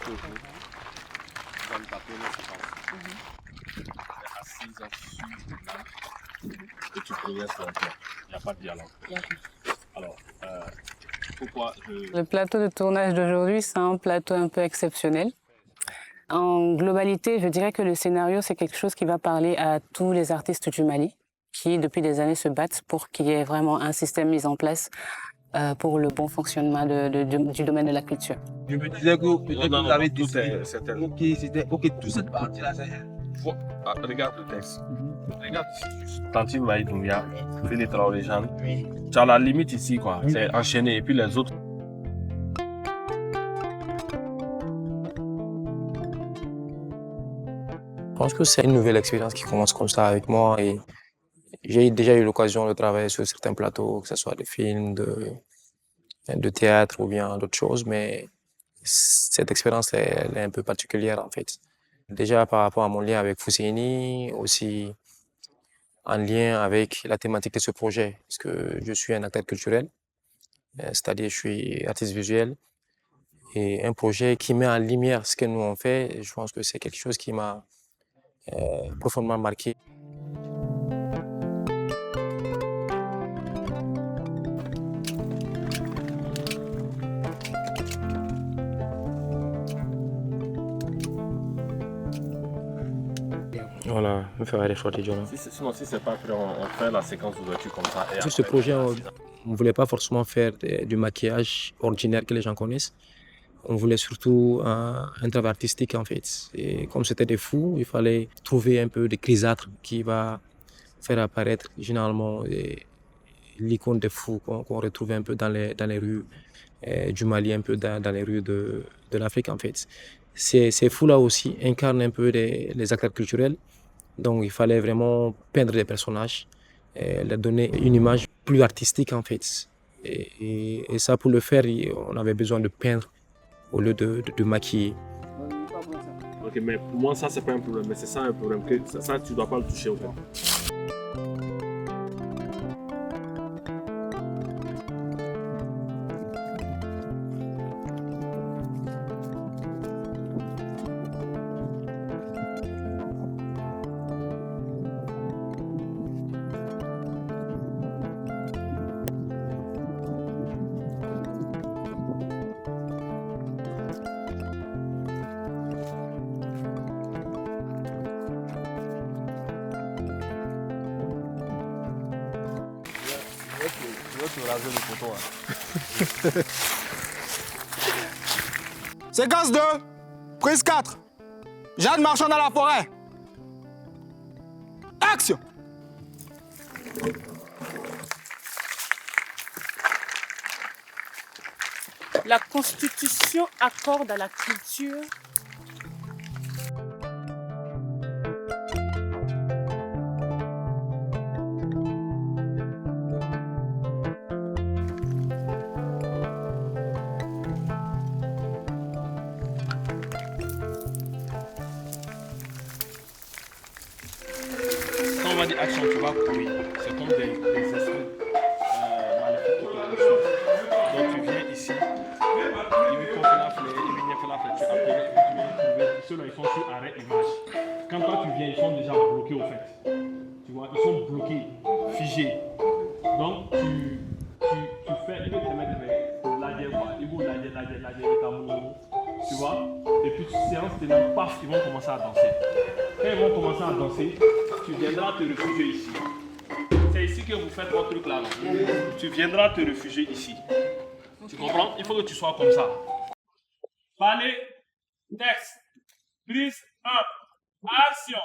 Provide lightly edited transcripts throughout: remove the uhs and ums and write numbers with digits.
Mhm. Tu vas me taper une séquence. Tu es assise sur une nappe et tu progresses ton plan. Il n'y a pas de dialogue. Alors, pourquoi Le plateau de tournage d'aujourd'hui, c'est un plateau un peu exceptionnel. En globalité, je dirais que le scénario, c'est quelque chose qui va parler à tous les artistes du Mali qui, depuis des années, se battent pour qu'il y ait vraiment un système mis en place pour le bon fonctionnement du domaine de la culture. Je me disais que peut-être non, vous avez tout décidé. c'est Ok, c'était ok, toute cette partie-là, c'est. regarde le texte. Regarde ici. Tanti Maï Doumbia, Félix Traoré Jeanne. Tu as la limite ici, quoi. C'est enchaîné. Et puis les autres. Je pense que c'est une nouvelle expérience qui commence comme ça avec moi et j'ai déjà eu l'occasion de travailler sur certains plateaux, que ce soit des films, de théâtre ou bien d'autres choses, mais cette expérience elle est un peu particulière en fait. Déjà par rapport à mon lien avec Fousseini, aussi en lien avec la thématique de ce projet, parce que je suis un acteur culturel, c'est-à-dire je suis artiste visuel, et un projet qui met en lumière ce que nous on fait, je pense que c'est quelque chose qui m'a profondément marqué. Voilà, me faire des photos, Sinon, si c'est pas prêt, on fait la séquence d'ouverture comme ça. Et sur ce projet, on ne voulait pas forcément faire du maquillage ordinaire que les gens connaissent. On voulait surtout un travail artistique en fait. Et comme c'était des fous, il fallait trouver un peu des grisâtres qui va faire apparaître généralement l'icône des fous qu'on retrouve un peu dans les rues du Mali, un peu dans les rues de l'Afrique en fait. Ces fous-là aussi incarnent un peu les acteurs culturels. Donc il fallait vraiment peindre des personnages, leur donner une image plus artistique en fait. Et ça, pour le faire, on avait besoin de peindre au lieu de maquiller. Ok, mais pour moi, ça, c'est pas un problème. Mais c'est ça un problème. Ça, tu dois pas le toucher au fait. Je vais te raser le photo. Séquence 2, prise 4. Jeanne marchant dans la forêt. Action! La Constitution accorde à la culture Quand on va dire action, tu vas courir. C'est comme des esprits maléfiques qui te poursuivent. Donc tu viens ici, il veut faire la flèche, il vient faire la flèche, tu appelles, tu viens trouver. Ceux-là, ils sont sur arrêt image. Quand toi tu viens, ils sont déjà bloqués au fait. Tu vois, ils sont bloqués, figés. Donc tu fais, il veut te mettre la quoi. Il veut la tu vois. Et puis séance tenant, paf, ils vont commencer à danser. Quand ils vont commencer à danser, tu viendras te réfugier ici. C'est ici que vous faites votre truc là. Non? Tu viendras te réfugier ici. Tu comprends? Il faut que tu sois comme ça. Parlez, texte, prise 1, action.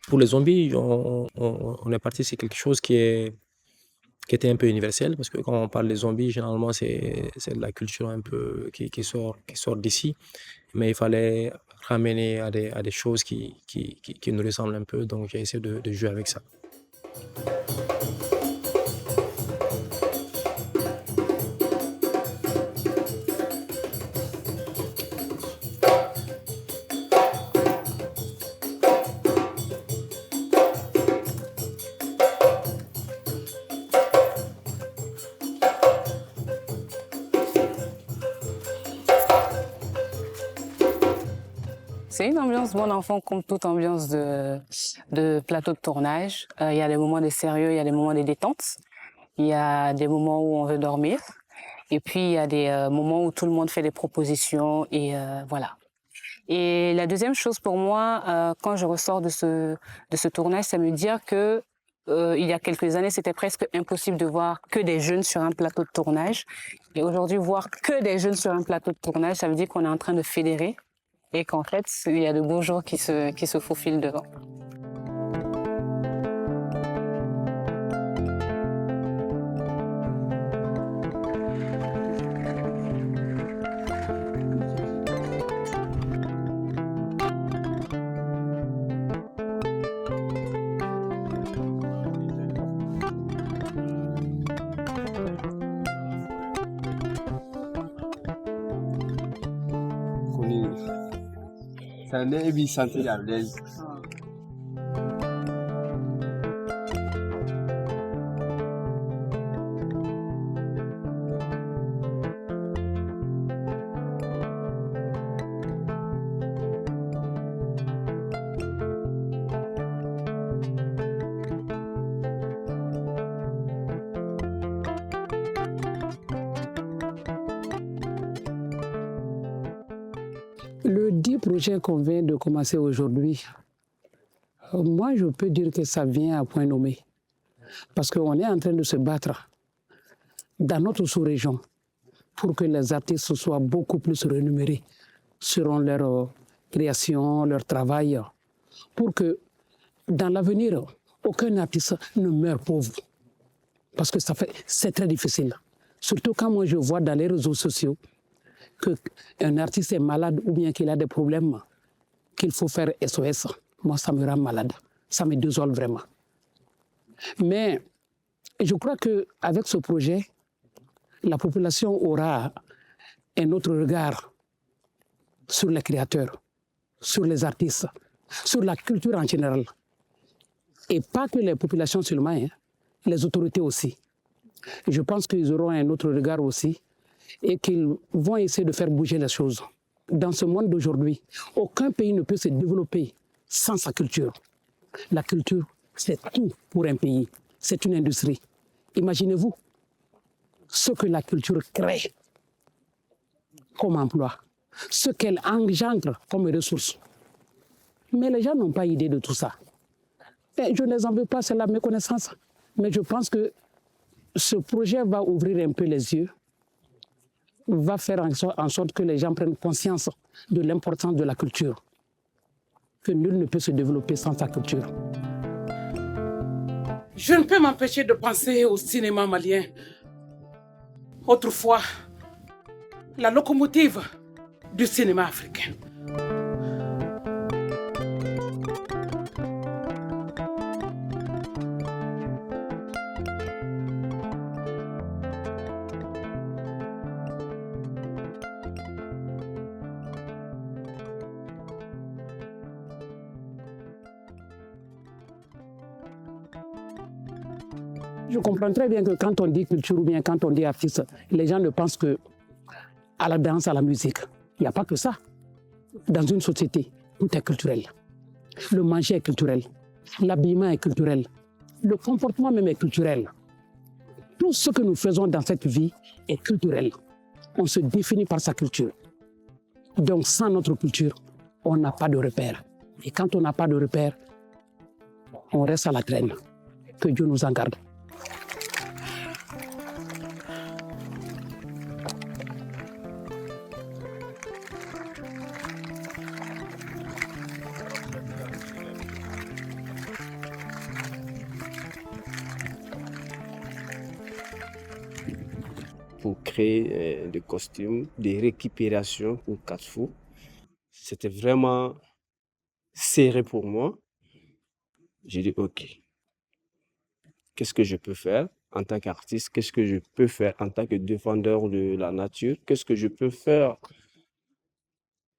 Pour les zombies, on est parti sur quelque chose qui était un peu universel, parce que quand on parle des zombies, généralement, c'est de la culture un peu qui sort d'ici. Mais il fallait ramener à des choses qui nous ressemblent un peu. Donc, j'ai essayé de jouer avec ça. C'est une ambiance bon enfant comme toute ambiance de plateau de tournage. Il y a des moments de sérieux, il y a des moments de détente. Il y a des moments où on veut dormir. Et puis, il y a des moments où tout le monde fait des propositions et voilà. Et la deuxième chose pour moi, quand je ressors de ce tournage, c'est me dire que il y a quelques années, c'était presque impossible de voir que des jeunes sur un plateau de tournage. Et aujourd'hui, voir que des jeunes sur un plateau de tournage, ça veut dire qu'on est en train de fédérer et qu'en fait, il y a de beaux jours qui se faufilent devant. Ça n'est pas santé à l'aise. Le 10 projet qu'on vient de commencer aujourd'hui, moi je peux dire que ça vient à point nommé. Parce qu'on est en train de se battre dans notre sous-région pour que les artistes soient beaucoup plus rémunérés selon leur création, leur travail, pour que dans l'avenir, aucun artiste ne meure pauvre. Parce que c'est très difficile. Surtout quand moi je vois dans les réseaux sociaux qu'un artiste est malade ou bien qu'il a des problèmes, qu'il faut faire SOS. Moi, ça me rend malade. Ça me désole vraiment. Mais je crois qu'avec ce projet, la population aura un autre regard sur les créateurs, sur les artistes, sur la culture en général. Et pas que les populations seulement, hein, les autorités aussi. Je pense qu'ils auront un autre regard aussi et qu'ils vont essayer de faire bouger les choses. Dans ce monde d'aujourd'hui, aucun pays ne peut se développer sans sa culture. La culture, c'est tout pour un pays. C'est une industrie. Imaginez-vous ce que la culture crée comme emploi, ce qu'elle engendre comme ressources. Mais les gens n'ont pas idée de tout ça. Et je ne les en veux pas, c'est la méconnaissance. Mais je pense que ce projet va ouvrir un peu les yeux, va faire en sorte que les gens prennent conscience de l'importance de la culture, que nul ne peut se développer sans sa culture. Je ne peux m'empêcher de penser au cinéma malien. Autrefois, la locomotive du cinéma africain. Je comprends très bien que quand on dit culture ou bien quand on dit artiste, les gens ne pensent que à la danse, à la musique. Il n'y a pas que ça. Dans une société, tout est culturel. Le manger est culturel. L'habillement est culturel. Le comportement même est culturel. Tout ce que nous faisons dans cette vie est culturel. On se définit par sa culture. Donc sans notre culture, on n'a pas de repère. Et quand on n'a pas de repère, on reste à la traîne. Que Dieu nous en garde. Pour créer des costumes de récupération pour Carrefour. c'était vraiment serré pour moi. J'ai dit, OK, qu'est-ce que je peux faire en tant qu'artiste? Qu'est-ce que je peux faire en tant que défendeur de la nature? Qu'est-ce que je peux faire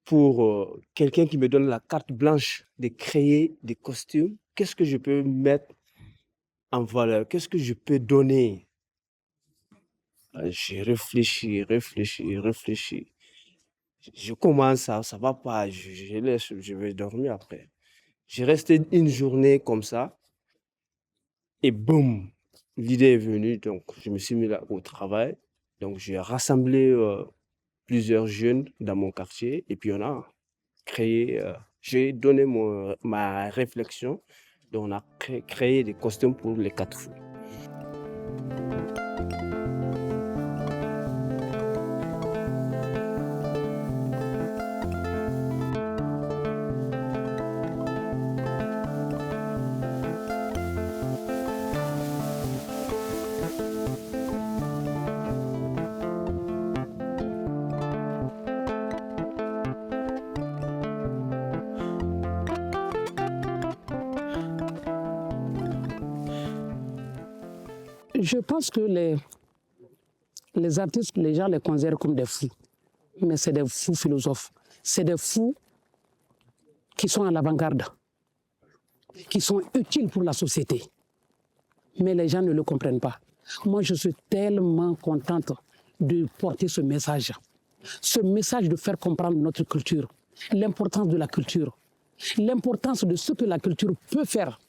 pour quelqu'un qui me donne la carte blanche de créer des costumes? Qu'est-ce que je peux mettre en valeur? Qu'est-ce que je peux donner? J'ai réfléchi. Je commence, ça va pas, je laisse, je vais dormir après. J'ai resté une journée comme ça et boum, l'idée est venue, donc je me suis mis là au travail. Donc j'ai rassemblé plusieurs jeunes dans mon quartier et puis on a créé, j'ai donné ma réflexion, donc on a créé des costumes pour les 4 fous. Je pense que les artistes, les gens les considèrent comme des fous. Mais c'est des fous philosophes. C'est des fous qui sont à l'avant-garde, qui sont utiles pour la société. Mais les gens ne le comprennent pas. Moi, je suis tellement contente de porter ce message de faire comprendre notre culture, l'importance de la culture, l'importance de ce que la culture peut faire,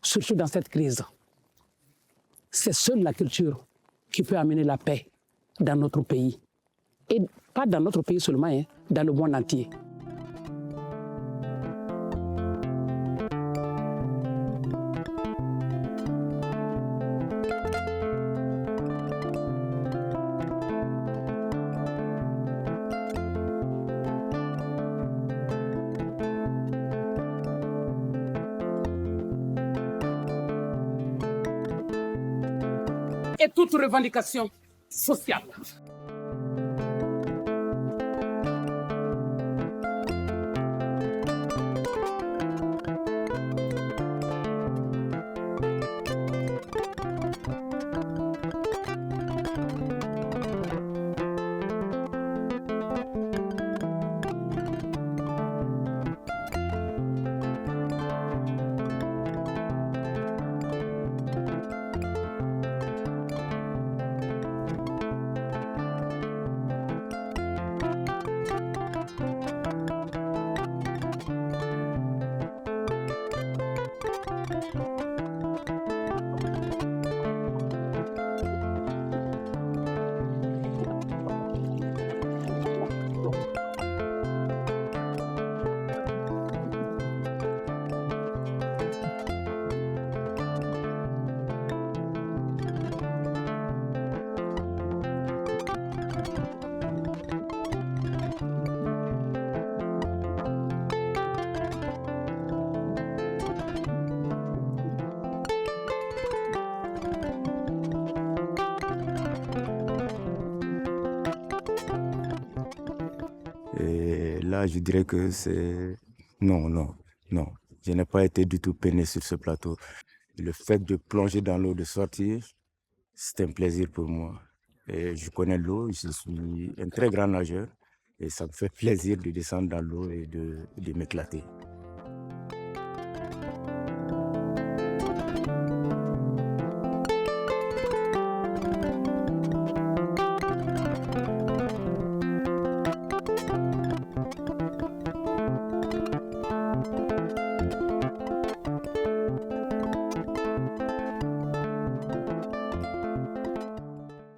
surtout dans cette crise. C'est seule la culture qui peut amener la paix dans notre pays. Et pas dans notre pays seulement, dans le monde entier. Et toute revendication sociale. Et là, je dirais que c'est... Non. Je n'ai pas été du tout peiné sur ce plateau. Le fait de plonger dans l'eau, de sortir, c'est un plaisir pour moi. Et je connais l'eau, je suis un très grand nageur. Et ça me fait plaisir de descendre dans l'eau et de m'éclater.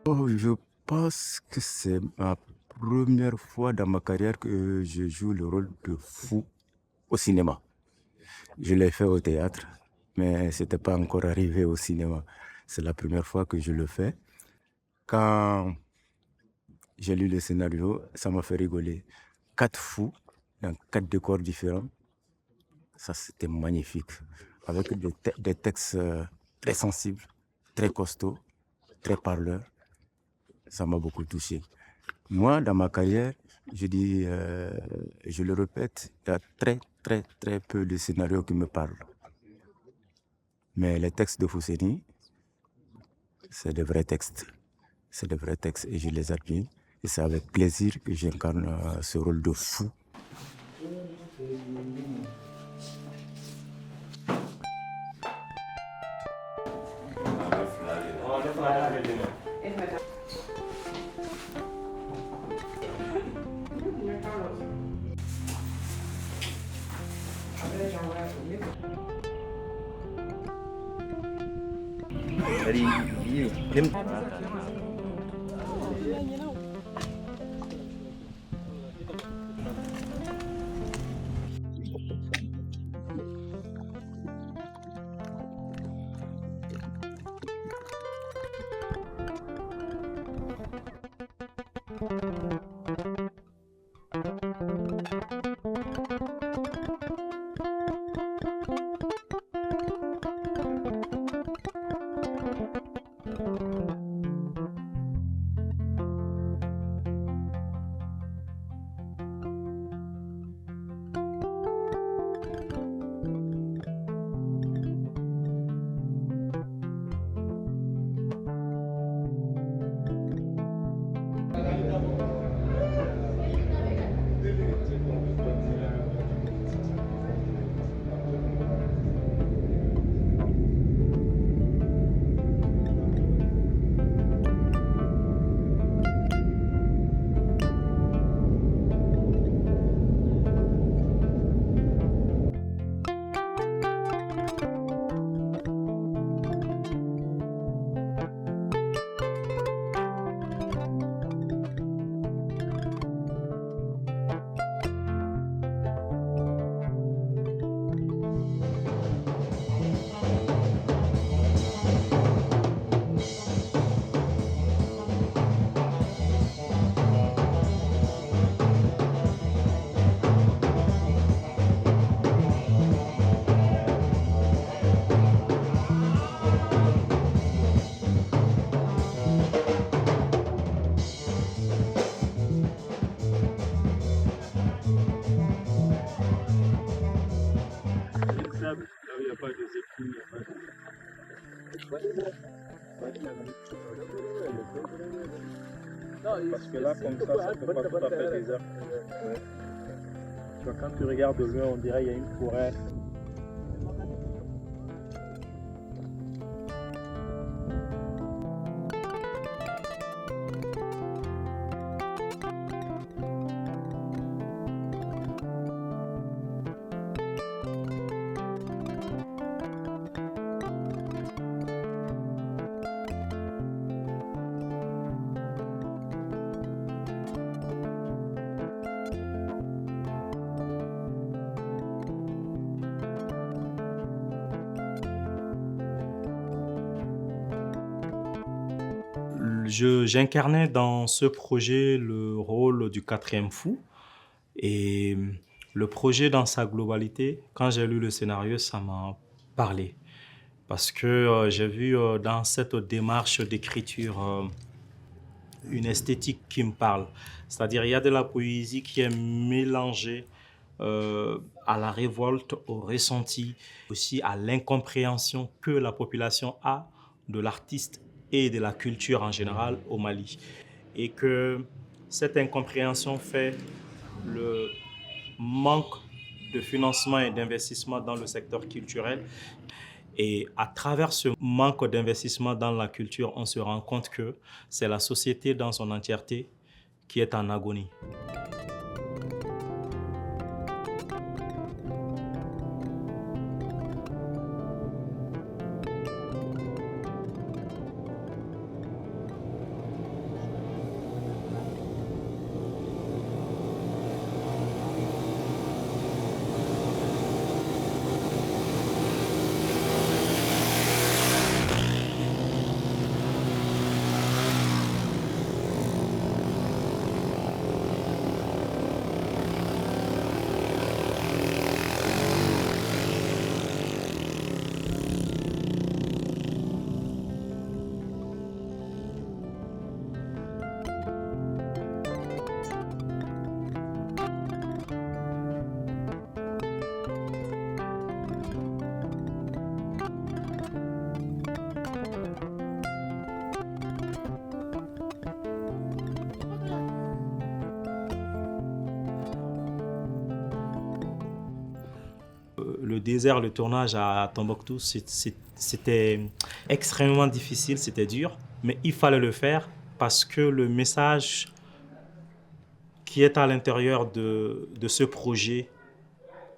Oh, je pense que c'est ma première fois dans ma carrière que je joue le rôle de fou au cinéma. Je l'ai fait au théâtre, mais ce n'était pas encore arrivé au cinéma. C'est la première fois que je le fais. Quand j'ai lu le scénario, ça m'a fait rigoler. 4 fous dans 4 décors différents. Ça, c'était magnifique. Avec des textes très sensibles, très costauds, très parleurs. Ça m'a beaucoup touché. Moi, dans ma carrière, Je dis, je le répète, il y a très peu de scénarios qui me parlent. Mais les textes de Fousseni, c'est de vrais textes. C'est de vrais textes et je les admire. Et c'est avec plaisir que j'incarne ce rôle de fou. Parce que là, comme ça ne peut pas tout à fait désert. Tu vois, quand tu regardes de loin, on dirait qu'il y a une forêt. J'incarnais dans ce projet le rôle du quatrième fou. Et le projet dans sa globalité, quand j'ai lu le scénario, ça m'a parlé. Parce que j'ai vu dans cette démarche d'écriture une esthétique qui me parle. C'est-à-dire il y a de la poésie qui est mélangée à la révolte, au ressenti, aussi à l'incompréhension que la population a de l'artiste et de la culture en général au Mali. Et que cette incompréhension fait le manque de financement et d'investissement dans le secteur culturel. Et à travers ce manque d'investissement dans la culture, on se rend compte que c'est la société dans son entièreté qui est en agonie. Le désert, le tournage à Tombouctou, c'était extrêmement difficile, c'était dur, mais il fallait le faire parce que le message qui est à l'intérieur de ce projet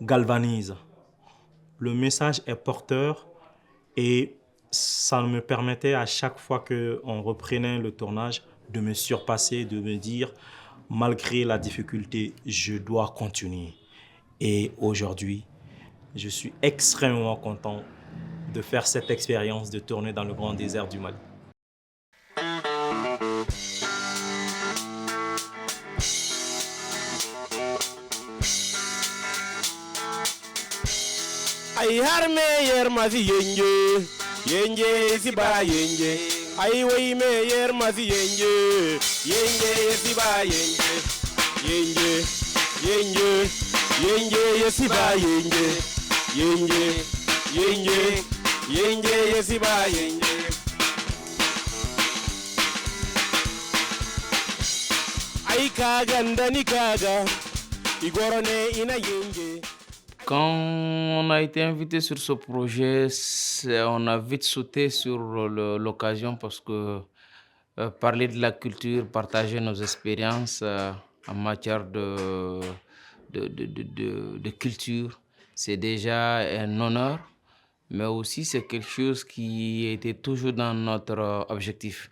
galvanise. Le message est porteur et ça me permettait à chaque fois qu'on reprenait le tournage de me surpasser, de me dire, malgré la difficulté, je dois continuer. Et aujourd'hui, je suis extrêmement content de faire cette expérience de tourner dans le grand désert du Mali. Ay harme yer masi yenje, yenje siba yenje. Ay way me yer masi yenje, yenje siba yenje, yenje, yenje, yenje siba yenje, yenje, yenje, yenje siba yenje. Ay kaga ndani kaga, igorone ina yenje. Quand on a été invité sur ce projet, on a vite sauté sur l'occasion parce que parler de la culture, partager nos expériences en matière de culture, c'est déjà un honneur, mais aussi c'est quelque chose qui était toujours dans notre objectif.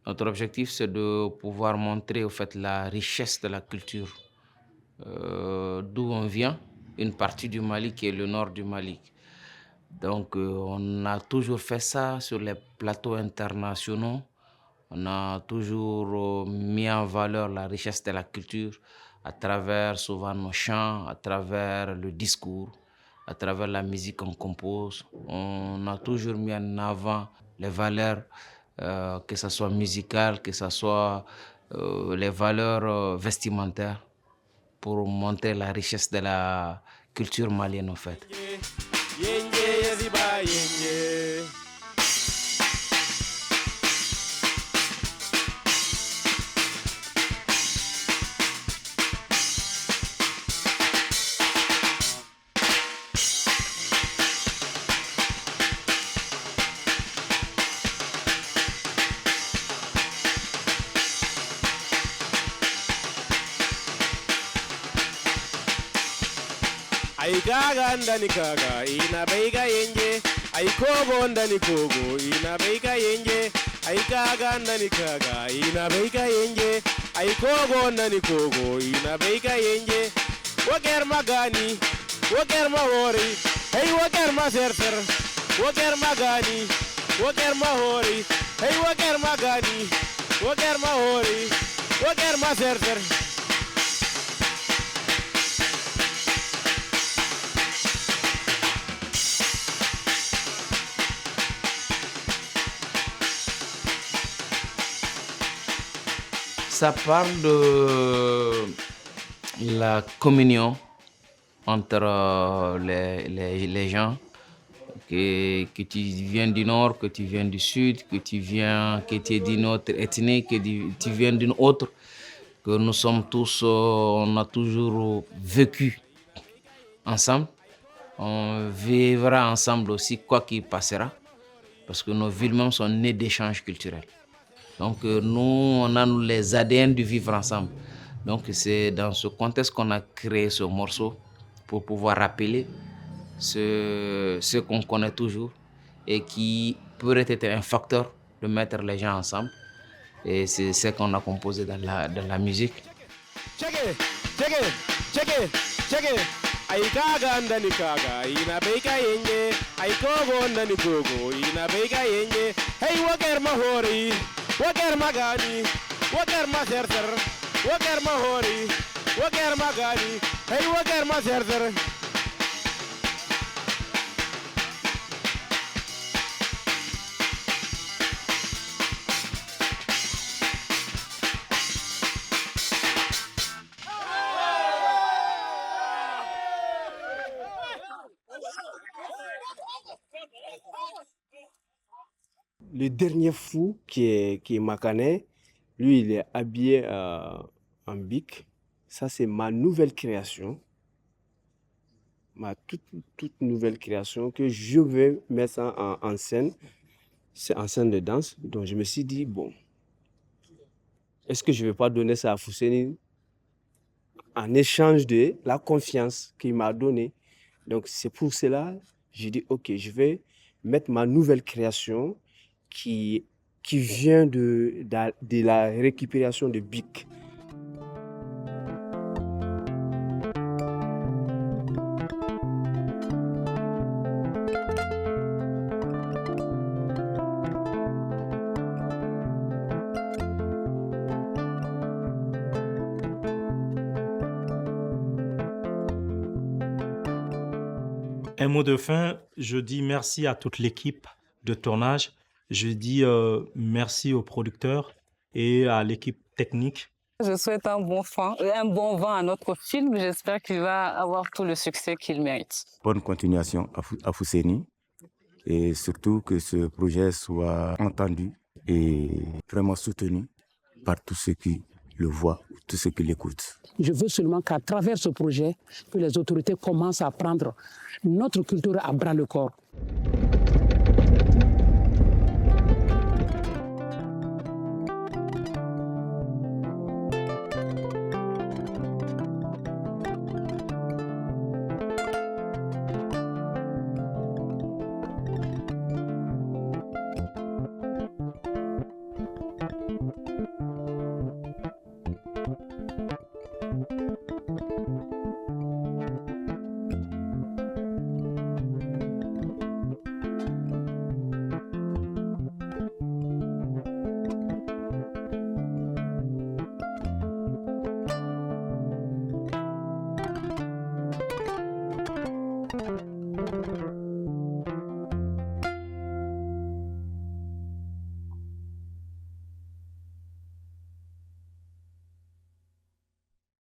Notre objectif, c'est de pouvoir montrer au fait la richesse de la culture, d'où on vient, une partie du Mali qui est le nord du Mali. Donc on a toujours fait ça sur les plateaux internationaux. On a toujours mis en valeur la richesse de la culture à travers souvent nos chants, à travers le discours, à travers la musique qu'on compose. On a toujours mis en avant les valeurs, que ce soit musicales, que ce soit les valeurs vestimentaires, pour montrer la richesse de la culture malienne en fait. Ay kaga ndani kaga ina beiga yenje, ay kogo ndani kogo ina beiga yenje, ay kaga ndani kaga ina beiga yenje, ay kogo ndani kogo ina beiga yenje. Waker magani, waker mahori, hey waker maserser, waker magani, waker mahori, hey waker magani, waker mahori, waker maserser. Ça parle de la communion entre les gens, que tu viens du nord, que tu viens du sud, que tu es d'une autre ethnie, que tu viens d'une autre, que nous sommes tous, on a toujours vécu ensemble. On vivra ensemble aussi quoi qu'il passera, parce que nos villes même sont nées d'échanges culturels. Donc nous, on a les ADN du vivre ensemble. Donc c'est dans ce contexte qu'on a créé ce morceau pour pouvoir rappeler ce qu'on connaît toujours et qui pourrait être un facteur de mettre les gens ensemble. Et c'est ce qu'on a composé dans la musique. Check it. Ay kaga ndani kaga ina beika yenje, ay kogo ndani kogo ina beika yenje. Hey waker mahori, waker magani, waker maserser, waker mahori, waker magani, hey waker maserser. Le dernier fou qui est Makané, lui, il est habillé en bic. Ça, c'est ma nouvelle création. ma toute nouvelle création que je vais mettre ça en scène. C'est en scène de danse. Donc je me suis dit, bon, est-ce que je ne vais pas donner ça à Fousseni en échange de la confiance qu'il m'a donnée. Donc c'est pour cela que j'ai dit, ok, je vais mettre ma nouvelle création qui vient de la récupération de BIC. Un mot de fin, je dis merci à toute l'équipe de tournage. Je dis merci aux producteurs et à l'équipe technique. Je souhaite un bon vent à notre film. J'espère qu'il va avoir tout le succès qu'il mérite. Bonne continuation à Fousseni et surtout que ce projet soit entendu et vraiment soutenu par tous ceux qui le voient, tous ceux qui l'écoutent. Je veux seulement qu'à travers ce projet, que les autorités commencent à prendre notre culture à bras le corps.